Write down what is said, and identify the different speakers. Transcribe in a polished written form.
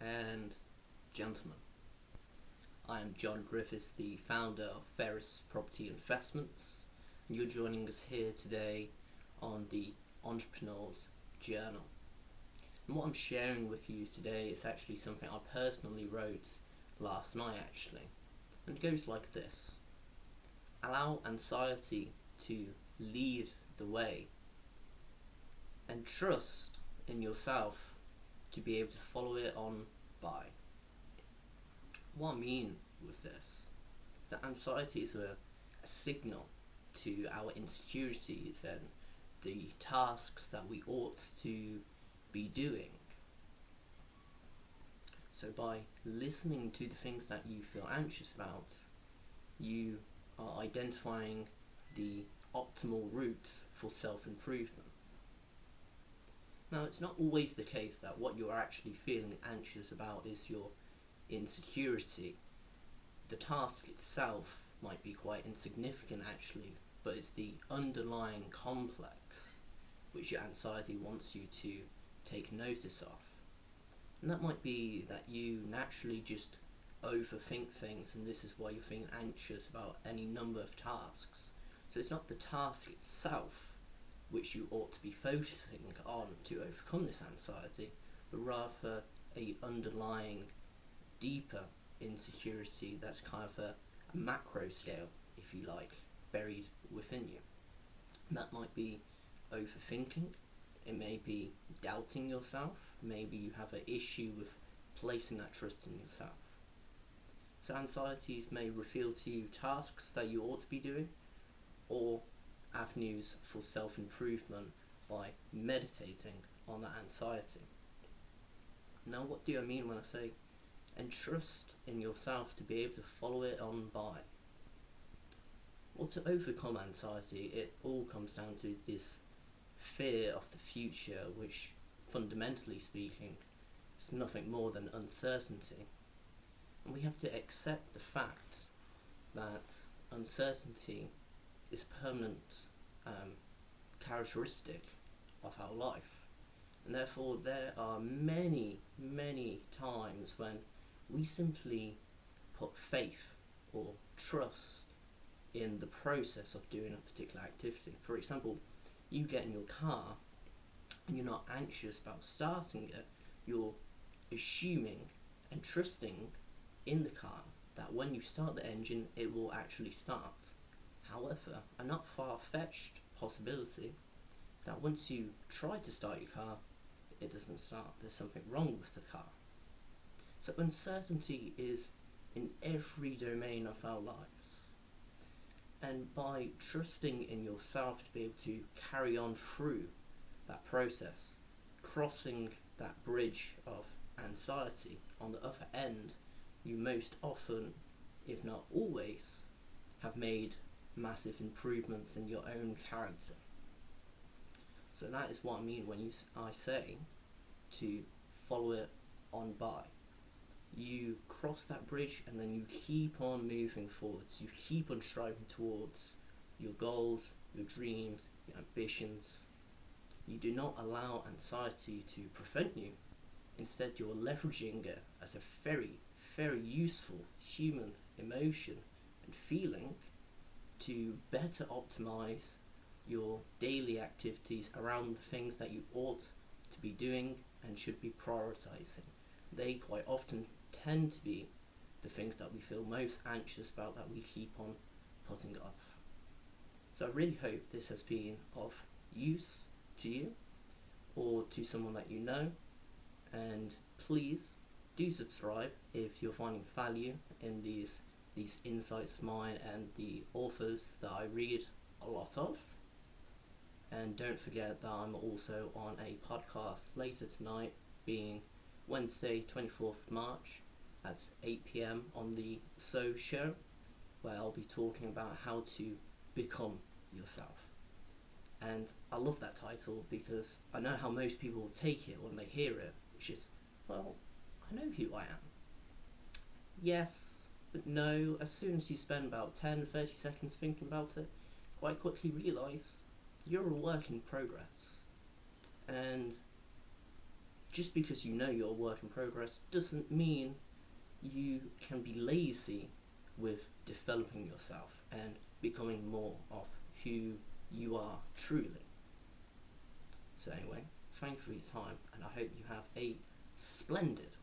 Speaker 1: and gentlemen. I am John Griffiths, the founder of Verus Property Investments, and you're joining us here today on the Entrepreneur's Journal. And what I'm sharing with you today is actually something I personally wrote last night and it goes like this. Allow anxiety to lead the way and trust in yourself to be able to follow it on by. What I mean with this is that anxiety is a signal to our insecurities and the tasks that we ought to be doing. So by listening to the things that you feel anxious about, you are identifying the optimal route for self-improvement. Now, it's not always the case that what you're actually feeling anxious about is your insecurity. The task itself might be quite insignificant actually, but it's the underlying complex which your anxiety wants you to take notice of. And that might be that you naturally just overthink things, and this is why you're feeling anxious about any number of tasks. So it's not the task itself which you ought to be focusing on to overcome this anxiety, but rather a underlying deeper insecurity that's kind of a macro scale, if you like, buried within you. And that might be overthinking, it may be doubting yourself, maybe you have an issue with placing that trust in yourself. So anxieties may reveal to you tasks that you ought to be doing, or avenues for self-improvement by meditating on that anxiety. Now, what do I mean when I say entrust in yourself to be able to follow it on by? Well, to overcome anxiety, it all comes down to this fear of the future, which, fundamentally speaking, is nothing more than uncertainty. And we have to accept the fact that uncertainty is a permanent characteristic of our life. And therefore there are many times when we simply put faith or trust in the process of doing a particular activity. For example, you get in your car and you're not anxious about starting it, you're assuming and trusting in the car that when you start the engine it will actually start. However, a not far-fetched possibility is that once you try to start your car, it doesn't start. There's something wrong with the car. So uncertainty is in every domain of our lives. And by trusting in yourself to be able to carry on through that process, crossing that bridge of anxiety, on the other end, you most often, if not always, have made massive improvements in your own character. So that is what I mean when I say to follow it on by. You cross that bridge and then you keep on moving forwards. You keep on striving towards your goals, your dreams, your ambitions. You do not allow anxiety to prevent you. Instead, you're leveraging it as a very useful human emotion and feeling to better optimize your daily activities around the things that you ought to be doing and should be prioritizing. They quite often tend to be the things that we feel most anxious about, that we keep on putting off. So I really hope this has been of use to you or to someone that you know, and please do subscribe if you're finding value in these insights of mine and the authors that I read a lot of. And don't forget that I'm also on a podcast later tonight, being Wednesday 24th of March at 8 PM on the So Show, where I'll be talking about how to become yourself. And I love that title because I know how most people will take it when they hear it, which is, well, I know who I am. Yes, but no, as soon as you spend about 10-30 seconds thinking about it, quite quickly realise you're a work in progress. And just because you know you're a work in progress doesn't mean you can be lazy with developing yourself and becoming more of who you are truly. So anyway, thank you for your time, and I hope you have a splendid